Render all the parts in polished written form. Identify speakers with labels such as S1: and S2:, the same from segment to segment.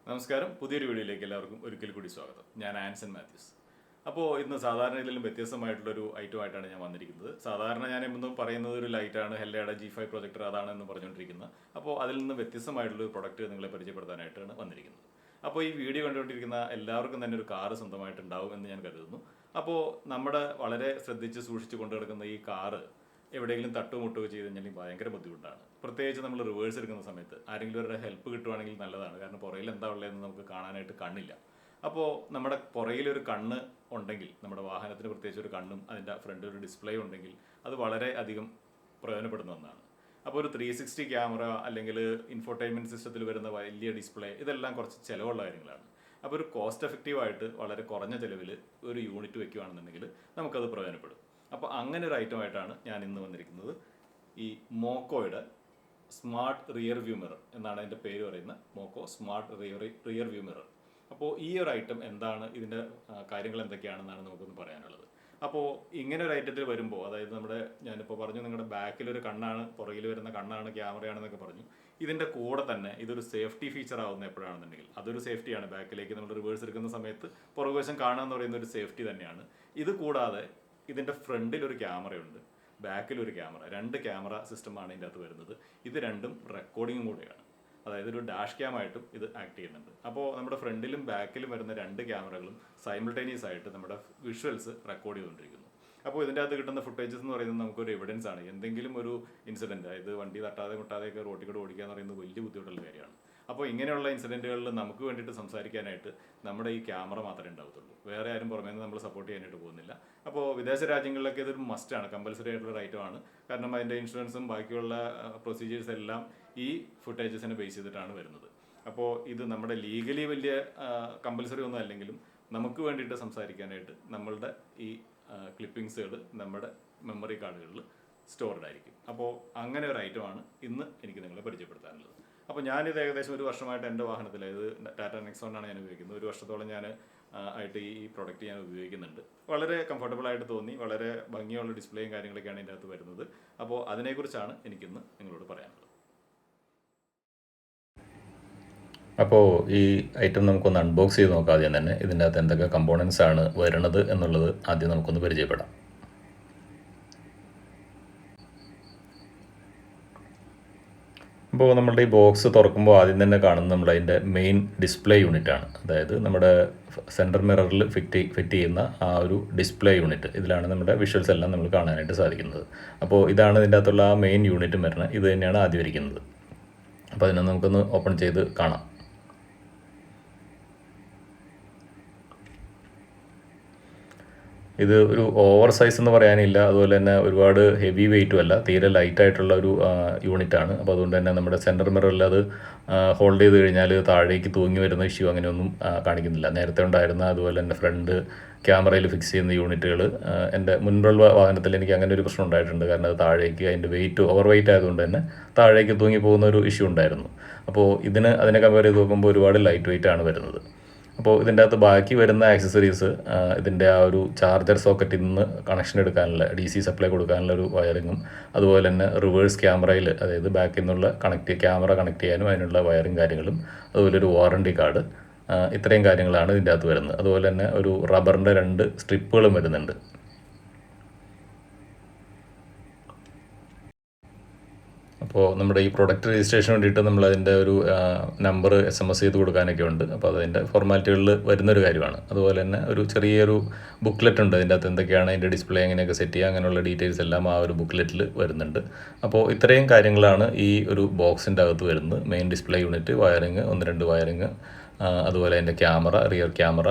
S1: നമസ്കാരം. പുതിയൊരു വീഡിയോയിലേക്ക് എല്ലാവർക്കും ഒരിക്കൽ കൂടി സ്വാഗതം. ഞാൻ ആൻസൺ മാത്യൂസ്. അപ്പോൾ ഇന്ന് സാധാരണ ഇതിലും വ്യത്യസ്തമായിട്ടുള്ളൊരു ഐറ്റമായിട്ടാണ് ഞാൻ വന്നിരിക്കുന്നത്. സാധാരണ ഞാൻ എന്നും പറയുന്നത് ഒരു ലൈറ്റാണ്, ഹെല്ലയുടെ G5 പ്രൊജക്ടർ അതാണെന്ന് പറഞ്ഞുകൊണ്ടിരിക്കുന്നത്. അപ്പോൾ അതിൽ നിന്ന് വ്യത്യസ്തമായിട്ടുള്ളൊരു പ്രൊഡക്റ്റ് നിങ്ങളെ പരിചയപ്പെടുത്താനായിട്ടാണ് വന്നിരിക്കുന്നത്. അപ്പോൾ ഈ വീഡിയോ കണ്ടുകൊണ്ടിരിക്കുന്ന എല്ലാവർക്കും തന്നെ ഒരു കാറ് സ്വന്തമായിട്ടുണ്ടാവും എന്ന് ഞാൻ കരുതുന്നു. അപ്പോൾ നമ്മുടെ വളരെ ശ്രദ്ധിച്ച് സൂക്ഷിച്ച് കൊണ്ടുനടക്കുന്ന ഈ കാറ് എവിടെയെങ്കിലും തട്ടുമുട്ടുകയോ ചെയ്ത് കഴിഞ്ഞാൽ ഭയങ്കര ബുദ്ധിമുട്ടാണ്. പ്രത്യേകിച്ച് നമ്മൾ റിവേഴ്സ് എടുക്കുന്ന സമയത്ത് ആരെങ്കിലും ഒരു ഹെൽപ്പ് കിട്ടുവാണെങ്കിൽ നല്ലതാണ്. കാരണം പുറകിൽ എന്താ ഉള്ളതെന്ന് നമുക്ക് കാണാനായിട്ട് കണ്ണില്ല. അപ്പോൾ നമ്മുടെ പുറകിലൊരു കണ്ണ് ഉണ്ടെങ്കിൽ, നമ്മുടെ വാഹനത്തിന് പ്രത്യേകിച്ച് ഒരു കണ്ണും അതിൻ്റെ ഫ്രണ്ടിൽ ഒരു ഡിസ്പ്ലേ ഉണ്ടെങ്കിൽ അത് വളരെ അധികം പ്രയോജനപ്പെടുന്ന ഒന്നാണ്. അപ്പോൾ ഒരു 360 ക്യാമറ അല്ലെങ്കിൽ ഇൻഫോർടൈൻമെൻറ്റ് സിസ്റ്റത്തിൽ വരുന്ന വലിയ ഡിസ്പ്ലേ ഇതെല്ലാം കുറച്ച് ചിലവുള്ള കാര്യങ്ങളാണ്. അപ്പോൾ ഒരു കോസ്റ്റ് എഫക്റ്റീവായിട്ട് വളരെ കുറഞ്ഞ ചിലവിൽ ഒരു യൂണിറ്റ് വെക്കുകയാണെന്നുണ്ടെങ്കിൽ നമുക്കത് പ്രയോജനപ്പെടും. അപ്പോൾ അങ്ങനെ ഒരു ഐറ്റമായിട്ടാണ് ഞാൻ ഇന്ന് വന്നിരിക്കുന്നത്. ഈ മോക്കോയുടെ സ്മാർട്ട് റിയർ വ്യൂ മിറർ എന്നാണ് അതിൻ്റെ പേര് പറയുന്നത്. മോക്കോ സ്മാർട്ട് റിയർ വ്യൂ മിറർ. അപ്പോൾ ഈ ഒരു ഐറ്റം എന്താണ്, ഇതിൻ്റെ കാര്യങ്ങൾ എന്തൊക്കെയാണെന്നാണ് നമുക്കൊന്ന് പറയാനുള്ളത്. അപ്പോൾ ഇങ്ങനെ ഒരു ഐറ്റത്തിൽ വരുമ്പോൾ, അതായത് ഞാനിപ്പോൾ പറഞ്ഞു നിങ്ങളുടെ ബാക്കിലൊരു കണ്ണാണ്, പുറകിൽ വരുന്ന കണ്ണാണ്, ക്യാമറയാണെന്നൊക്കെ പറഞ്ഞു. ഇതിൻ്റെ കൂടെ തന്നെ ഇതൊരു സേഫ്റ്റി ഫീച്ചർ ആവുന്ന എപ്പോഴാണെന്നുണ്ടെങ്കിൽ അതൊരു സേഫ്റ്റിയാണ്. ബാക്കിലേക്ക് നമ്മൾ റിവേഴ്സ് എടുക്കുന്ന സമയത്ത് പുറകുവശം കാണുക എന്ന് പറയുന്ന ഒരു സേഫ്റ്റി തന്നെയാണ്. ഇത് കൂടാതെ ഇതിൻ്റെ ഫ്രണ്ടിൽ ഒരു ക്യാമറയുണ്ട്, ബാക്കിലൊരു ക്യാമറ, 2 ക്യാമറ സിസ്റ്റമാണ് ഇതിൻ്റെ അകത്ത് വരുന്നത്. ഇത് രണ്ടും റെക്കോർഡിങ്ങും കൂടെയാണ്. അതായത് ഒരു ഡാഷ് ക്യാമായിട്ടും ഇത് ആക്ട് ചെയ്യുന്നുണ്ട്. അപ്പോൾ നമ്മുടെ ഫ്രണ്ടിലും ബാക്കിലും വരുന്ന 2 ക്യാമറകളും സൈമിൾട്ടേനിയസ് ആയിട്ട് നമ്മുടെ വിഷ്വൽസ് റെക്കോർഡ് ചെയ്തുകൊണ്ടിരിക്കുന്നു. അപ്പോൾ ഇതിൻ്റെ അകത്ത് കിട്ടുന്ന ഫുട്ടേജസ് എന്ന് പറയുന്നത് നമുക്കൊരു എവിഡൻസ് ആണ്. എന്തെങ്കിലും ഒരു ഇൻസിഡൻറ്റ്, അതായത് വണ്ടി തട്ടാതെ മുട്ടാതെയൊക്കെ റോട്ടിൽ കൂടെ ഓടിക്കുക എന്ന് പറയുന്നത് വലിയ ബുദ്ധിമുട്ടുള്ള കാര്യമാണ്. അപ്പോൾ ഇങ്ങനെയുള്ള ഇൻസിഡൻറ്റുകളിൽ നമുക്ക് വേണ്ടിയിട്ട് സംസാരിക്കാനായിട്ട് നമ്മുടെ ഈ ക്യാമറ മാത്രമേ ഉണ്ടാവത്തുള്ളൂ. വേറെ ആരും പുറമേ നിന്ന് നമ്മൾ സപ്പോർട്ട് ചെയ്യാനായിട്ട് പോകുന്നില്ല. അപ്പോൾ വിദേശ രാജ്യങ്ങളിലൊക്കെ ഇതൊരു മസ്റ്റാണ്, കമ്പൽസറി ആയിട്ടുള്ള ഐറ്റമാണ്. കാരണം അതിൻ്റെ ഇൻഷുറൻസും ബാക്കിയുള്ള പ്രൊസീജിയേഴ്സ് എല്ലാം ഈ ഫുട്ടേജസിനെ ബേസ് ചെയ്തിട്ടാണ് വരുന്നത്. അപ്പോൾ ഇത് നമ്മുടെ ലീഗലി വലിയ കമ്പൽസറി ഒന്നും അല്ലെങ്കിലും നമുക്ക് വേണ്ടിയിട്ട് സംസാരിക്കാനായിട്ട് നമ്മളുടെ ഈ ക്ലിപ്പിങ്സുകൾ നമ്മുടെ മെമ്മറി കാർഡുകളിൽ സ്റ്റോർഡ് ആയിരിക്കും. അപ്പോൾ അങ്ങനെ ഒരു ഐറ്റമാണ് ഇന്ന് എനിക്ക് നിങ്ങളെ പരിചയപ്പെടുത്താനുള്ളത്. അപ്പോൾ ഞാനിത് ഏകദേശം ഒരു വർഷമായിട്ട് എൻ്റെ വാഹനത്തിൽ, ഇത് ടാറ്റ നെക്സോണാണ് ഞാൻ ഉപയോഗിക്കുന്നത്. ഒരു വർഷത്തോളം ഞാൻ ആയിട്ട് ഈ പ്രോഡക്റ്റ് ഞാൻ ഉപയോഗിക്കുന്നുണ്ട്. വളരെ കംഫർട്ടബിൾ ആയിട്ട് തോന്നി. വളരെ ഭംഗിയുള്ള ഡിസ്പ്ലേയും കാര്യങ്ങളൊക്കെയാണ് ഇതിൻ്റെ അകത്ത് വരുന്നത്. അപ്പോൾ അതിനെക്കുറിച്ചാണ് എനിക്കിന്ന് നിങ്ങളോട് പറയാനുള്ളത്.
S2: അപ്പോൾ ഈ ഐറ്റം നമുക്കൊന്ന് അൺബോക്സ് ചെയ്ത് നോക്കാം. ആദ്യം തന്നെ ഇതിൻ്റെ അകത്ത് എന്തൊക്കെ കമ്പോണൻസ് ആണ് വരുന്നത് എന്നുള്ളത് ആദ്യം നമുക്കൊന്ന് പരിചയപ്പെടാം. അപ്പോൾ നമ്മളുടെ ഈ ബോക്സ് തുറക്കുമ്പോൾ ആദ്യം തന്നെ കാണുന്നത് നമ്മളതിൻ്റെ മെയിൻ ഡിസ്പ്ലേ യൂണിറ്റാണ്. അതായത് നമ്മുടെ സെൻറ്റർ മിററിൽ ഫിറ്റ് ചെയ്യുന്ന ആ ഒരു ഡിസ്പ്ലേ യൂണിറ്റ്. ഇതിലാണ് നമ്മുടെ വിഷ്വൽസ് എല്ലാം നമ്മൾ കാണാനായിട്ട് സാധിക്കുന്നത്. അപ്പോൾ ഇതാണ് ഇതിൻ്റെ അകത്തുള്ള ആ മെയിൻ യൂണിറ്റ് വരുന്നത്. ഇത് തന്നെയാണ് ആദ്യം ഇരിക്കുന്നത്. അപ്പോൾ അതിനെ നമുക്കൊന്ന് ഓപ്പൺ ചെയ്ത് കാണാം. ഇത് ഒരു ഓവർ സൈസ് എന്ന് പറയാനില്ല, അതുപോലെ തന്നെ ഒരുപാട് ഹെവി വെയിറ്റും അല്ല, തീരെ ലൈറ്റായിട്ടുള്ള ഒരു യൂണിറ്റാണ്. അപ്പോൾ അതുകൊണ്ട് തന്നെ നമ്മുടെ സെൻറ്റർ മിററിൽ അത് ഹോൾഡ് ചെയ്ത് കഴിഞ്ഞാൽ താഴേക്ക് തൂങ്ങി വരുന്ന ഇഷ്യൂ അങ്ങനെയൊന്നും കാണിക്കുന്നില്ല. നേരത്തെ ഉണ്ടായിരുന്ന അതുപോലെ തന്നെ ഫ്രണ്ട് ക്യാമറയിൽ ഫിക്സ് ചെയ്യുന്ന യൂണിറ്റുകൾ എൻ്റെ മുൻപുള്ള വാഹനത്തിൽ എനിക്ക് അങ്ങനെ ഒരു പ്രശ്നം ഉണ്ടായിട്ടുണ്ട്. കാരണം അത് താഴേക്ക് അതിൻ്റെ വെയിറ്റ് ഓവർ വെയിറ്റ് ആയതുകൊണ്ട് തന്നെ താഴേക്ക് തൂങ്ങി പോകുന്ന ഒരു ഇഷ്യൂ ഉണ്ടായിരുന്നു. അപ്പോൾ അതിനെ കമ്പയർ ചെയ്ത് നോക്കുമ്പോൾ ഒരുപാട് ലൈറ്റ് വെയിറ്റ് ആണ് വരുന്നത്. അപ്പോൾ ഇതിൻ്റെ അകത്ത് ബാക്കി വരുന്ന ആക്സസറീസ്, ഇതിൻ്റെ ആ ഒരു ചാർജർ സോക്കറ്റിൽ നിന്ന് കണക്ഷൻ എടുക്കാനുള്ള DC സപ്ലൈ കൊടുക്കാനുള്ള ഒരു വയറിങ്ങും, അതുപോലെ തന്നെ റിവേഴ്സ് ക്യാമറയിൽ, അതായത് ബാക്കിൽ നിന്നുള്ള ക്യാമറ കണക്ട് ചെയ്യാനും അതിനുള്ള വയറിങ് കാര്യങ്ങളും, അതുപോലെ ഒരു വാറണ്ടി കാർഡ്, ഇത്രയും കാര്യങ്ങളാണ് ഇതിൻ്റെ അകത്ത് വരുന്നത്. അതുപോലെ തന്നെ ഒരു റബ്ബറിൻ്റെ 2 സ്ട്രിപ്പുകളും വരുന്നുണ്ട്. അപ്പോൾ നമ്മുടെ ഈ പ്രൊഡക്റ്റ് രജിസ്ട്രേഷന് വേണ്ടിയിട്ട് നമ്മളതിൻ്റെ ഒരു നമ്പർ SMS ചെയ്ത് കൊടുക്കാനൊക്കെ ഉണ്ട്. അപ്പോൾ അതിൻ്റെ ഫോർമാലിറ്റികളിൽ വരുന്നൊരു കാര്യമാണ്. അതുപോലെ തന്നെ ഒരു ചെറിയൊരു ബുക്ക്ലെറ്റ് ഉണ്ട്. അതിൻ്റെ അകത്ത് എന്തൊക്കെയാണ് അതിൻ്റെ ഡിസ്പ്ലേ എങ്ങനെയൊക്കെ സെറ്റ് ചെയ്യുക, അങ്ങനെയുള്ള ഡീറ്റെയിൽസ് എല്ലാം ആ ഒരു ബുക്ക്ലെറ്റിൽ വരുന്നുണ്ട്. അപ്പോൾ ഇത്രയും കാര്യങ്ങളാണ് ഈ ഒരു ബോക്സിൻ്റെ അകത്ത് വരുന്നത്. Main display unit, wiring, 1-2 wiring, അതുപോലെ അതിൻ്റെ ക്യാമറ, റിയർ ക്യാമറ,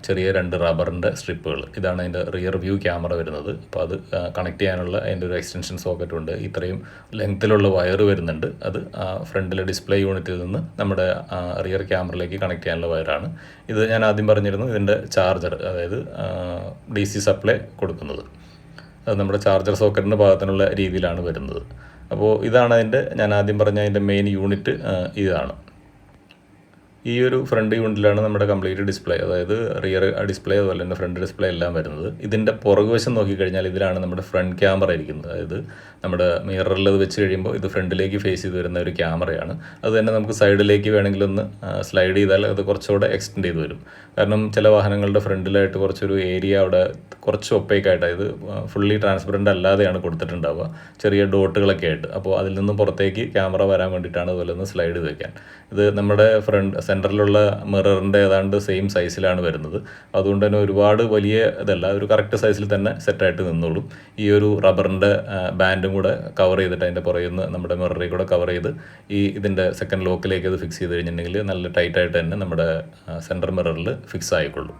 S2: ചെറിയ 2 റബ്ബറിൻ്റെ സ്ട്രിപ്പുകൾ. ഇതാണ് അതിൻ്റെ റിയർ വ്യൂ ക്യാമറ വരുന്നത്. അപ്പോൾ അത് കണക്ട് ചെയ്യാനുള്ള അതിൻ്റെ ഒരു എക്സ്റ്റൻഷൻ സോക്കറ്റ് ഉണ്ട്. ഇത്രയും ലെങ്ത്തിലുള്ള വയർ വരുന്നുണ്ട്. അത് ഫ്രണ്ടിലെ ഡിസ്പ്ലേ യൂണിറ്റിൽ നിന്ന് നമ്മുടെ റിയർ ക്യാമറയിലേക്ക് കണക്ട് ചെയ്യാനുള്ള വയറാണ്. ഇത് ഞാൻ ആദ്യം പറഞ്ഞിരുന്നു, ഇതിൻ്റെ ചാർജർ, അതായത് DC സപ്ലൈ കൊടുക്കുന്നത്. അത് നമ്മുടെ ചാർജർ സോക്കറ്റിൻ്റെ ഭാഗത്തിനുള്ള രീതിയിലാണ് വരുന്നത്. അപ്പോൾ ഇതാണ് ഞാൻ ആദ്യം പറഞ്ഞ അതിൻ്റെ മെയിൻ യൂണിറ്റ് ഇതാണ്. ഈ ഒരു ഫ്രണ്ട് യൂണിറ്റിലാണ് നമ്മുടെ കംപ്ലീറ്റ് ഡിസ്പ്ലേ, അതായത് റിയർ ഡിസ്പ്ലേ അതുപോലെ തന്നെ ഫ്രണ്ട് ഡിസ്പ്ലേ എല്ലാം വരുന്നത്. ഇതിൻ്റെ പുറകുവശം നോക്കിക്കഴിഞ്ഞാൽ ഇതിലാണ് നമ്മുടെ ഫ്രണ്ട് ക്യാമറ ഇരിക്കുന്നത്. അതായത് നമ്മുടെ മിററിൽ അത് വെച്ച് കഴിയുമ്പോൾ ഇത് ഫ്രണ്ടിലേക്ക് ഫേസ് ചെയ്ത് വരുന്ന ഒരു ക്യാമറയാണ്. അത് തന്നെ നമുക്ക് സൈഡിലേക്ക് വേണമെങ്കിൽ ഒന്ന് സ്ലൈഡ് ചെയ്താൽ അത് കുറച്ചുകൂടെ എക്സ്റ്റെൻഡ് ചെയ്ത് വരും. കാരണം ചില വാഹനങ്ങളുടെ ഫ്രണ്ടിലായിട്ട് കുറച്ചൊരു ഏരിയ അവിടെ കുറച്ച് ഒപ്പേക്കായിട്ട്, അതായത് ഫുള്ളി ട്രാൻസ്പെറൻ്റ് അല്ലാതെയാണ് കൊടുത്തിട്ടുണ്ടാവുക, ചെറിയ ഡോട്ടുകളൊക്കെ ആയിട്ട്. അപ്പോൾ അതിൽ നിന്നും പുറത്തേക്ക് ക്യാമറ വരാൻ വേണ്ടിയിട്ടാണ് അതുപോലെ ഒന്ന് സ്ലൈഡ് ചെയ്ത് വെക്കാൻ. ഇത് നമ്മുടെ ഫ്രണ്ട് സെൻറ്ററിലുള്ള മിററിൻ്റെ ഏതാണ്ട് സെയിം സൈസിലാണ് വരുന്നത്. അതുകൊണ്ട് തന്നെ ഒരുപാട് വലിയ ഇതല്ല, ഒരു കറക്റ്റ് സൈസിൽ തന്നെ സെറ്റായിട്ട് നിന്നോളും. ഈ ഒരു റബ്ബറിൻ്റെ ബാൻഡും കൂടെ കവർ ചെയ്തിട്ട് അതിൻ്റെ പുറകിൽ നിന്ന് നമ്മുടെ മിററിൽ കൂടെ കവർ ചെയ്ത് ഇതിൻ്റെ സെക്കൻഡ് ലോക്കിലേക്ക് അത് ഫിക്സ് ചെയ്ത് കഴിഞ്ഞിട്ടുണ്ടെങ്കിൽ നല്ല ടൈറ്റായിട്ട് തന്നെ നമ്മുടെ സെൻറ്റർ മിററിൽ ഫിക്സ് ആയിക്കൊള്ളും.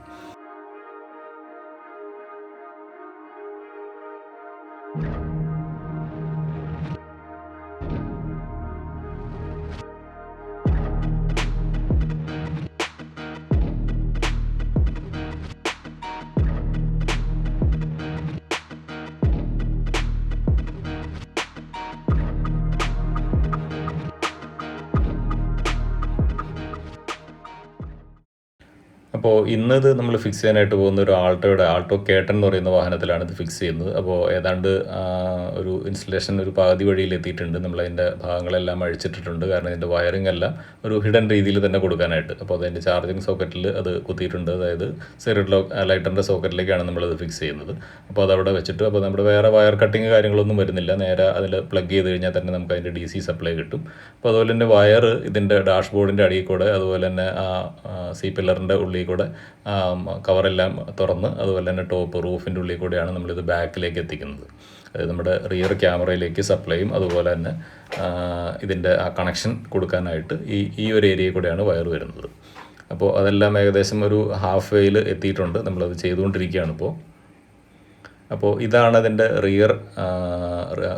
S2: അപ്പോൾ ഇന്നത് നമ്മൾ ഫിക്സ് ചെയ്യാനായിട്ട് പോകുന്ന ഒരു ആൾട്ടോ K10 എന്ന് പറയുന്ന വാഹനത്തിലാണ് ഇത് ഫിക്സ് ചെയ്യുന്നത്. അപ്പോൾ ഏതാണ്ട് ഒരു ഇൻസ്റ്റലേഷൻ ഒരു പാതി വഴിയിൽ എത്തിയിട്ടുണ്ട്. നമ്മളതിൻ്റെ ഭാഗങ്ങളെല്ലാം അഴിച്ചിട്ടിട്ടുണ്ട്. കാരണം ഇതിൻ്റെ വയറിംഗ് എല്ലാം ഒരു ഹിഡൻ രീതിയിൽ തന്നെ കൊടുക്കാനായിട്ട്. അപ്പോൾ അതിൻ്റെ ചാർജിങ് സോക്കറ്റിൽ അത് കുത്തിയിട്ടുണ്ട്. അതായത് സൈഡ് ലൈറ്ററിൻ്റെ സോക്കറ്റിലേക്കാണ് നമ്മളത് ഫിക്സ് ചെയ്യുന്നത്. അപ്പോൾ അതവിടെ വെച്ചിട്ട്, അപ്പോൾ നമ്മുടെ വേറെ വയർ കട്ടിങ് കാര്യങ്ങളൊന്നും വരുന്നില്ല. നേരെ അതിൽ പ്ലഗ് ചെയ്ത് കഴിഞ്ഞാൽ തന്നെ നമുക്ക് അതിൻ്റെ DC സപ്ലൈ കിട്ടും. അപ്പോൾ അതുപോലെ തന്നെ വയർ ഇതിൻ്റെ ഡാഷ്ബോർഡിൻ്റെ അടിയിൽ കൂടെ, അതുപോലെ തന്നെ സി പില്ലറിൻ്റെ ഉള്ളിൽ കൂടെ കവറെല്ലാം തുറന്ന്, അതുപോലെ തന്നെ ടോപ്പ് റൂഫിൻ്റെ ഉള്ളിൽ കൂടെയാണ് നമ്മളിത് ബാക്കിലേക്ക് എത്തിക്കുന്നത്. അതായത് നമ്മുടെ റിയർ ക്യാമറയിലേക്ക് സപ്ലൈയും അതുപോലെ തന്നെ ഇതിൻ്റെ ആ കണക്ഷൻ കൊടുക്കാനായിട്ട് ഈ ഒരു ഏരിയയിൽ കൂടെയാണ് വയർ വരുന്നത്. അപ്പോൾ അതെല്ലാം ഏകദേശം ഒരു ഹാഫ് വേയിൽ എത്തിയിട്ടുണ്ട്. നമ്മളത് ചെയ്തുകൊണ്ടിരിക്കുകയാണ് ഇപ്പോൾ. അപ്പോൾ ഇതാണ് അതിൻ്റെ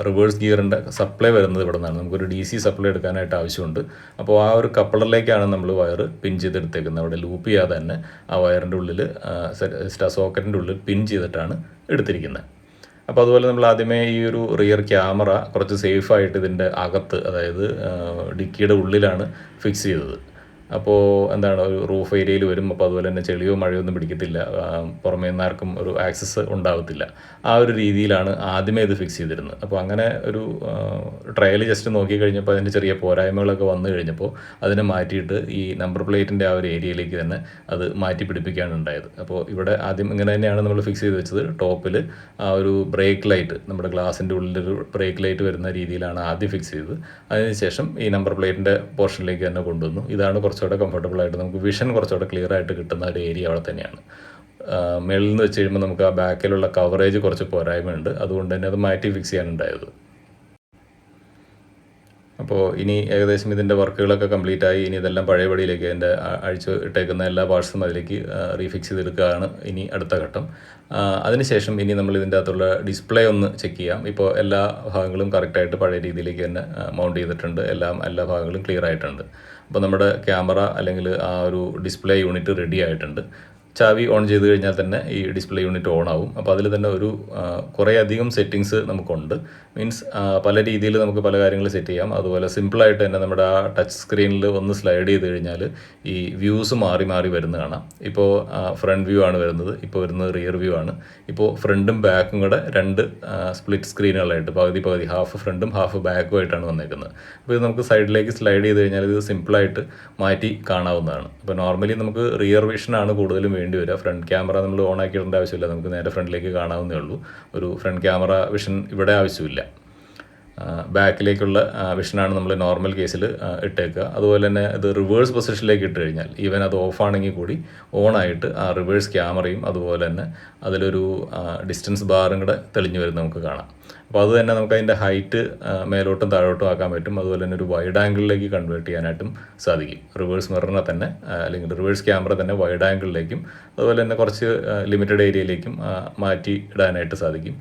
S2: റിവേഴ്സ് ഗിയറിൻ്റെ സപ്ലൈ വരുന്നത് ഇവിടെ നിന്നാണ്. നമുക്കൊരു DC സപ്ലൈ എടുക്കാനായിട്ട് ആവശ്യമുണ്ട്. അപ്പോൾ ആ ഒരു കപ്പളറിലേക്കാണ് നമ്മൾ വയർ പിൻ ചെയ്തെടുത്തേക്കുന്നത്. അവിടെ ലൂപ്പ് ചെയ്യാതെ തന്നെ ആ വയറിൻ്റെ ഉള്ളിൽ സോക്കറ്റിൻ്റെ ഉള്ളിൽ പിൻ ചെയ്തിട്ടാണ് എടുത്തിരിക്കുന്നത്. അപ്പോൾ അതുപോലെ നമ്മൾ ആദ്യമേ ഈ ഒരു റിയർ ക്യാമറ കുറച്ച് സേഫായിട്ട് ഇതിൻ്റെ അകത്ത്, അതായത് ഡിക്കിയുടെ ഉള്ളിലാണ് ഫിക്സ് ചെയ്തത്. അപ്പോൾ എന്താണ്, ഒരു റൂഫ് ഏരിയയിൽ വരും. അപ്പോൾ അതുപോലെ തന്നെ ചെളിയോ മഴയോ ഒന്നും പിടിക്കത്തില്ല, പുറമേ നിന്ന് ആർക്കും ഒരു ആക്സസ് ഉണ്ടാകത്തില്ല. ആ ഒരു രീതിയിലാണ് ആദ്യമേ ഇത് ഫിക്സ് ചെയ്തിരുന്നത്. അപ്പോൾ അങ്ങനെ ഒരു ട്രയൽ ജസ്റ്റ് നോക്കി കഴിഞ്ഞപ്പോൾ അതിൻ്റെ ചെറിയ പോരായ്മകളൊക്കെ വന്നു കഴിഞ്ഞപ്പോൾ അതിനെ മാറ്റിയിട്ട് ഈ നമ്പർ പ്ലേറ്റിൻ്റെ ആ ഒരു ഏരിയയിലേക്ക് തന്നെ അത് മാറ്റി പിടിപ്പിക്കുകയാണ് ഉണ്ടായത്. അപ്പോൾ ഇവിടെ ആദ്യം ഇങ്ങനെ തന്നെയാണ് നമ്മൾ ഫിക്സ് ചെയ്ത് വെച്ചത്. ടോപ്പിൽ ആ ഒരു ബ്രേക്ക് ലൈറ്റ്, നമ്മുടെ ഗ്ലാസിൻ്റെ ഉള്ളിലൊരു ബ്രേക്ക് ലൈറ്റ് വരുന്ന രീതിയിലാണ് ആദ്യം ഫിക്സ് ചെയ്തത്. അതിനുശേഷം ഈ നമ്പർ പ്ലേറ്റിൻ്റെ പോർഷനിലേക്ക് തന്നെ കൊണ്ടുവന്നു. ഇതാണ് കുറച്ചുകൂടെ കംഫർട്ടബിൾ ആയിട്ട്, നമുക്ക് വിഷൻ കുറച്ചുകൂടെ ക്ലിയർ ആയിട്ട് കിട്ടുന്ന ഒരു ഏരിയ അവിടെ തന്നെയാണ്. മേളിൽ നിന്ന് വെച്ച് കഴിയുമ്പോൾ നമുക്ക് ആ ബാക്കിലുള്ള കവറേജ് കുറച്ച് പോരായ്മയുണ്ട്. അതുകൊണ്ട് തന്നെ അത് മാറ്റി ഫിക്സ് ചെയ്യാനുണ്ടായത്. അപ്പോൾ ഇനി ഏകദേശം ഇതിൻ്റെ വർക്കുകളൊക്കെ കംപ്ലീറ്റ് ആയി. ഇനി ഇതെല്ലാം പഴയപടിയിലേക്ക് അതിൻ്റെ അഴിച്ച് ഇട്ടേക്കുന്ന എല്ലാ പാർട്സും അതിലേക്ക് റീഫിക്സ് ചെയ്തെടുക്കുകയാണ് ഇനി അടുത്ത ഘട്ടം. അതിനുശേഷം ഇനി നമ്മൾ ഇതിൻ്റെ അകത്തുള്ള ഡിസ്പ്ലേ ഒന്ന് ചെക്ക് ചെയ്യാം. ഇപ്പോൾ എല്ലാ ഭാഗങ്ങളും കറക്റ്റായിട്ട് പഴയ രീതിയിലേക്ക് തന്നെ മൗണ്ട് ചെയ്തിട്ടുണ്ട്. എല്ലാ ഭാഗങ്ങളും ക്ലിയർ ആയിട്ടുണ്ട്. അപ്പോൾ നമ്മുടെ ക്യാമറ അല്ലെങ്കിൽ ആ ഒരു ഡിസ്പ്ലേ യൂണിറ്റ് റെഡി ആയിട്ടുണ്ട്. ചാവി ഓൺ ചെയ്ത് കഴിഞ്ഞാൽ തന്നെ ഈ ഡിസ്പ്ലേ യൂണിറ്റ് ഓൺ ആവും. അപ്പോൾ അതിൽ തന്നെ ഒരു കുറേ അധികം സെറ്റിങ്സ് നമുക്കുണ്ട്. മീൻസ് പല രീതിയിൽ നമുക്ക് പല കാര്യങ്ങൾ സെറ്റ് ചെയ്യാം. അതുപോലെ സിമ്പിളായിട്ട് തന്നെ നമ്മുടെ ആ ടച്ച് സ്ക്രീനിൽ ഒന്ന് സ്ലൈഡ് ചെയ്ത് കഴിഞ്ഞാൽ ഈ വ്യൂസ് മാറി മാറി വരുന്നത് കാണാം. ഇപ്പോൾ ഫ്രണ്ട് വ്യൂ ആണ് വരുന്നത്, ഇപ്പോൾ വരുന്നത് റിയർ വ്യൂ ആണ്. ഇപ്പോൾ ഫ്രണ്ടും ബാക്കും കൂടെ രണ്ട് സ്പ്ലിറ്റ് സ്ക്രീനുകളായിട്ട് പകുതി ഹാഫ് ഫ്രണ്ടും ഹാഫ് ബാക്കും ആയിട്ടാണ് വന്നേക്കുന്നത്. അപ്പോൾ ഇത് നമുക്ക് സൈഡിലേക്ക് സ്ലൈഡ് ചെയ്ത് കഴിഞ്ഞാൽ ഇത് സിമ്പിളായിട്ട് മാറ്റി കാണാവുന്നതാണ്. അപ്പോൾ നോർമലി നമുക്ക് റിയർ വിഷനാണ് കൂടുതലും വേണ്ടി വരിക. ഫ്രണ്ട് ക്യാമറ നമ്മൾ ഓൺ ആക്കിയിടേണ്ട ആവശ്യമില്ല, നമുക്ക് നേരെ ഫ്രണ്ടിലേക്ക് കാണാവുന്നേ ഉള്ളൂ. ഒരു ഫ്രണ്ട് ക്യാമറ വിഷൻ ഇവിടെ ആവശ്യമില്ല. ബാക്കിലേക്കുള്ള വിഷനാണ് നമ്മൾ നോർമൽ കേസിൽ ഇട്ടേക്കുക. അതുപോലെ തന്നെ ഇത് റിവേഴ്സ് പൊസിഷനിലേക്ക് ഇട്ട് കഴിഞ്ഞാൽ ഈവൻ അത് ഓഫാണെങ്കിൽ കൂടി ഓണായിട്ട് ആ റിവേഴ്സ് ക്യാമറയും അതുപോലെ തന്നെ അതിലൊരു ഡിസ്റ്റൻസ് ബാറും കൂടെ തെളിഞ്ഞു വരുന്നത് നമുക്ക് കാണാം. അപ്പോൾ അത് തന്നെ നമുക്ക് അതിൻ്റെ ഹൈറ്റ് മേലോട്ടും താഴോട്ടും ആക്കാൻ പറ്റും. അതുപോലെ തന്നെ ഒരു വൈഡ് ആംഗിളിലേക്ക് കൺവേർട്ട് ചെയ്യാനായിട്ടും സാധിക്കും. റിവേഴ്സ് മിററിനെ തന്നെ അല്ലെങ്കിൽ റിവേഴ്സ് ക്യാമറ തന്നെ വൈഡ് ആംഗിളിലേക്കും അതുപോലെ തന്നെ കുറച്ച് ലിമിറ്റഡ് ഏരിയയിലേക്കും മാറ്റി ഇടാനായിട്ട് സാധിക്കും.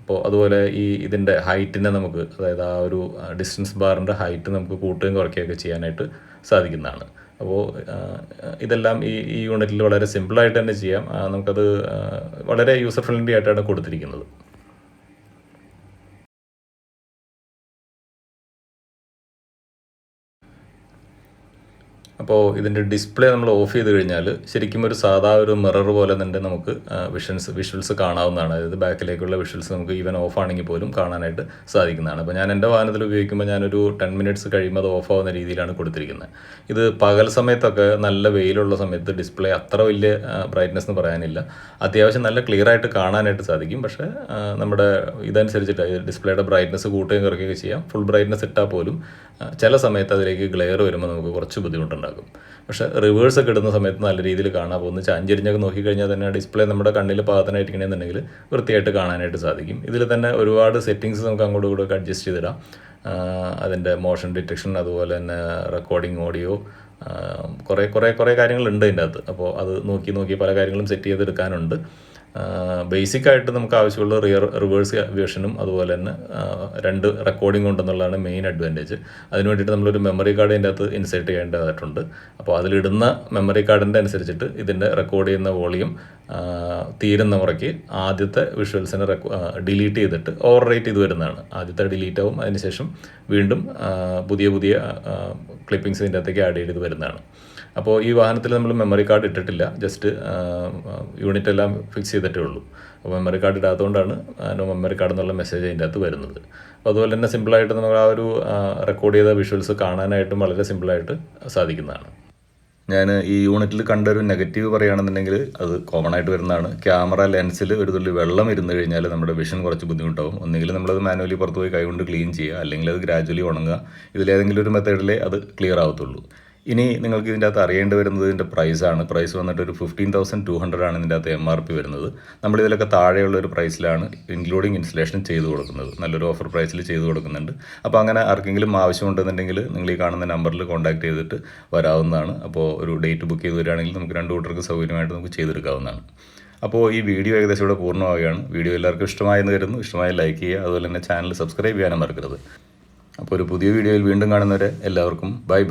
S2: അപ്പോൾ അതുപോലെ ഇതിൻ്റെ ഹൈറ്റിനെ നമുക്ക്, അതായത് ആ ഒരു ഡിസ്റ്റൻസ് ബാറിൻ്റെ ഹൈറ്റ് നമുക്ക് കൂട്ടുകയും കുറയ്ക്കുകയൊക്കെ ചെയ്യാനായിട്ട് സാധിക്കുന്നതാണ്. അപ്പോൾ ഇതെല്ലാം ഈ യൂണിറ്റിൽ വളരെ സിമ്പിളായിട്ട് തന്നെ ചെയ്യാം. നമുക്കത് വളരെ യൂസർ ഫ്രണ്ട്ലി ആയിട്ടാണ് കൊടുത്തിരിക്കുന്നത്. അപ്പോൾ ഇതിൻ്റെ ഡിസ്പ്ലേ നമ്മൾ ഓഫ് ചെയ്ത് കഴിഞ്ഞാൽ ശരിക്കും ഒരു സാധാ ഒരു മിറർ പോലെ തന്നെ നമുക്ക് വിഷ്വൽസ് കാണാവുന്നതാണ്. അതായത് ബാക്കിലേക്കുള്ള വിഷ്വൽസ് നമുക്ക് ഈവൻ ഓഫ് ആണെങ്കിൽ പോലും കാണാനായിട്ട് സാധിക്കുന്നതാണ്. അപ്പോൾ ഞാൻ എൻ്റെ വാഹനത്തിൽ ഉപയോഗിക്കുമ്പോൾ ഞാനൊരു 10 മിനിറ്റ്സ് കഴിയുമ്പോൾ അത് ഓഫ് ആവുന്ന രീതിയിലാണ് കൊടുത്തിരിക്കുന്നത്. ഇത് പകൽ സമയത്തൊക്കെ നല്ല വെയിലുള്ള സമയത്ത് ഡിസ്പ്ലേ അത്ര വലിയ ബ്രൈറ്റ്നസ് എന്ന് പറയാനില്ല. അത്യാവശ്യം നല്ല ക്ലിയർ ആയിട്ട് കാണാനായിട്ട് സാധിക്കും. പക്ഷേ നമ്മുടെ ഇതനുസരിച്ചിട്ട് ഡിസ്പ്ലേയുടെ ബ്രൈറ്റ്നസ് കൂട്ടുകയും കുറയ്ക്കുകയൊക്കെ ചെയ്യാം. ഫുൾ ബ്രൈറ്റ്നസ് ഇട്ടാൽ പോലും ചില സമയത്ത് അതിലേക്ക് ഗ്ലെയർ വരുമ്പോൾ നമുക്ക് കുറച്ച് ബുദ്ധിമുട്ടുണ്ടാകും. പക്ഷേ റിവേഴ്സൊക്കെ ഇടുന്ന സമയത്ത് നല്ല രീതിയിൽ കാണാൻ പോകുന്നു. ചാഞ്ചരിഞ്ഞൊക്കെ നോക്കിക്കഴിഞ്ഞാൽ തന്നെ ഡിസ്പ്ലേ നമ്മുടെ കണ്ണിൽ പാകത്തിനായിരിക്കണമെന്നുണ്ടെങ്കിൽ വൃത്തിയായിട്ട് കാണാനായിട്ട് സാധിക്കും. ഇതിൽ തന്നെ ഒരുപാട് സെറ്റിങ്സ് നമുക്ക് അങ്ങോട്ടും ഇങ്ങോട്ടും അഡ്ജസ്റ്റ് ചെയ്തിടാം. അതിൻ്റെ മോഷൻ ഡിറ്റക്ഷൻ, അതുപോലെ തന്നെ റെക്കോർഡിംഗ് ഓഡിയോ, കുറേ കാര്യങ്ങളുണ്ട് ഇതിൻ്റെ അകത്ത്. അപ്പോൾ അത് നോക്കി പല കാര്യങ്ങളും സെറ്റ് ചെയ്തെടുക്കാനുണ്ട്. ബേസിക്കായിട്ട് നമുക്ക് ആവശ്യമുള്ള റിവേഴ്സ് വേർഷനും അതുപോലെ തന്നെ 2 റെക്കോർഡിംഗ് ഉണ്ടെന്നുള്ളതാണ് മെയിൻ അഡ്വാൻറ്റേജ്. അതിന് വേണ്ടിയിട്ട് നമ്മളൊരു മെമ്മറി കാർഡ് ഇതിൻ്റെ അകത്ത് ഇൻസേർട്ട് ചെയ്യേണ്ടതായിട്ടുണ്ട്. അപ്പോൾ അതിലിടുന്ന മെമ്മറി കാർഡിൻ്റെ അനുസരിച്ചിട്ട് ഇതിൻ്റെ റെക്കോർഡ് ചെയ്യുന്ന വോളിയം തീരുന്ന മുറയ്ക്ക് ആദ്യത്തെ വിഷ്വൽസിനെ ഡിലീറ്റ് ചെയ്തിട്ട് ഓവർ റൈറ്റ് ചെയ്ത് വരുന്നതാണ്. ആദ്യത്തെ ഡിലീറ്റ് ആവും, അതിനുശേഷം വീണ്ടും പുതിയ ക്ലിപ്പിങ്സ് ഇതിൻ്റെ അകത്തേക്ക് ആഡ് ചെയ്ത് വരുന്നതാണ്. അപ്പോൾ ഈ വാഹനത്തിൽ നമ്മൾ മെമ്മറി കാർഡ് ഇട്ടിട്ടില്ല, ജസ്റ്റ് യൂണിറ്റ് എല്ലാം ഫിക്സ് ചെയ്തിട്ടേ ഉള്ളൂ. അപ്പോൾ മെമ്മറി കാർഡ് ഇടാത്തതുകൊണ്ടാണ് നോ മെമ്മറി കാർഡ് എന്നുള്ള മെസ്സേജ് അതിൻ്റെ അകത്ത് വരുന്നത്. അപ്പോൾ അതുപോലെ തന്നെ സിമ്പിളായിട്ട് നമുക്ക് ആ ഒരു റെക്കോർഡ് ചെയ്ത വിഷ്വൽസ് കാണാനായിട്ടും വളരെ സിമ്പിളായിട്ട് സാധിക്കുന്നതാണ്. ഞാൻ ഈ യൂണിറ്റിൽ കണ്ടൊരു നെഗറ്റീവ് പറയുകയാണെന്നുണ്ടെങ്കിൽ അത് കോമൺ ആയിട്ട് വരുന്നതാണ്. ക്യാമറ ലെൻസിൽ ഒരു തുള്ളി വെള്ളം ഇരുന്ന് കഴിഞ്ഞാൽ നമ്മുടെ വിഷൻ കുറച്ച് ബുദ്ധിമുട്ടാവും. ഒന്നുകിൽ നമ്മളത് മാനുവലി പുറത്ത് പോയി കൈകൊണ്ട് ക്ലീൻ ചെയ്യുക, അല്ലെങ്കിൽ അത് ഗ്രാജുവലി ഉണങ്ങുക. ഇതിലേതെങ്കിലും ഒരു മെത്തേഡിലേ അത് ക്ലിയർ ആവത്തുള്ളൂ. ഇനി നിങ്ങൾക്ക് ഇതിൻ്റെ അകത്ത് അറിയേണ്ടി വരുന്നത് ഇതിൻ്റെ പ്രൈസാണ്. പ്രൈസ് വന്നിട്ട് ഒരു 15,200 ആണ് ഇതിൻ്റെ അകത്ത് MRP വരുന്നത്. നമ്മളിതിലൊക്കെ താഴെയുള്ള ഒരു പ്രൈസിലാണ് ഇൻക്ലൂഡിങ് ഇൻസ്റ്റലേഷൻ ചെയ്ത് കൊടുക്കുന്നത്. നല്ലൊരു ഓഫർ പ്രൈസിൽ ചെയ്ത് കൊടുക്കുന്നുണ്ട്. അപ്പോൾ അങ്ങനെ ആർക്കെങ്കിലും ആവശ്യമുണ്ടെന്നുണ്ടെങ്കിൽ നിങ്ങൾ ഈ കാണുന്ന നമ്പറിൽ കോൺടാക്ട് ചെയ്തിട്ട് വരാവുന്നതാണ്. അപ്പോൾ ഒരു ഡേറ്റ് ബുക്ക് ചെയ്ത് വരികയാണെങ്കിൽ നമുക്ക് 2 കൂട്ടർക്ക് സൗകര്യമായിട്ട് നമുക്ക് ചെയ്തെടുക്കാവുന്നതാണ്. അപ്പോൾ ഈ വീഡിയോ ഏകദേശം ഇവിടെ പൂർണ്ണമാവുകയാണ്. വീഡിയോ എല്ലാവർക്കും ഇഷ്ടമായെന്ന് കരുതുന്നു. ഇഷ്ടമായി ലൈക്ക് ചെയ്യുക, അതുപോലെ തന്നെ ചാനൽ സബ്സ്ക്രൈബ് ചെയ്യാനും മറക്കരുത്. അപ്പോൾ ഒരു പുതിയ വീഡിയോയിൽ വീണ്ടും കാണുന്നവരെ എല്ലാവർക്കും ബൈ.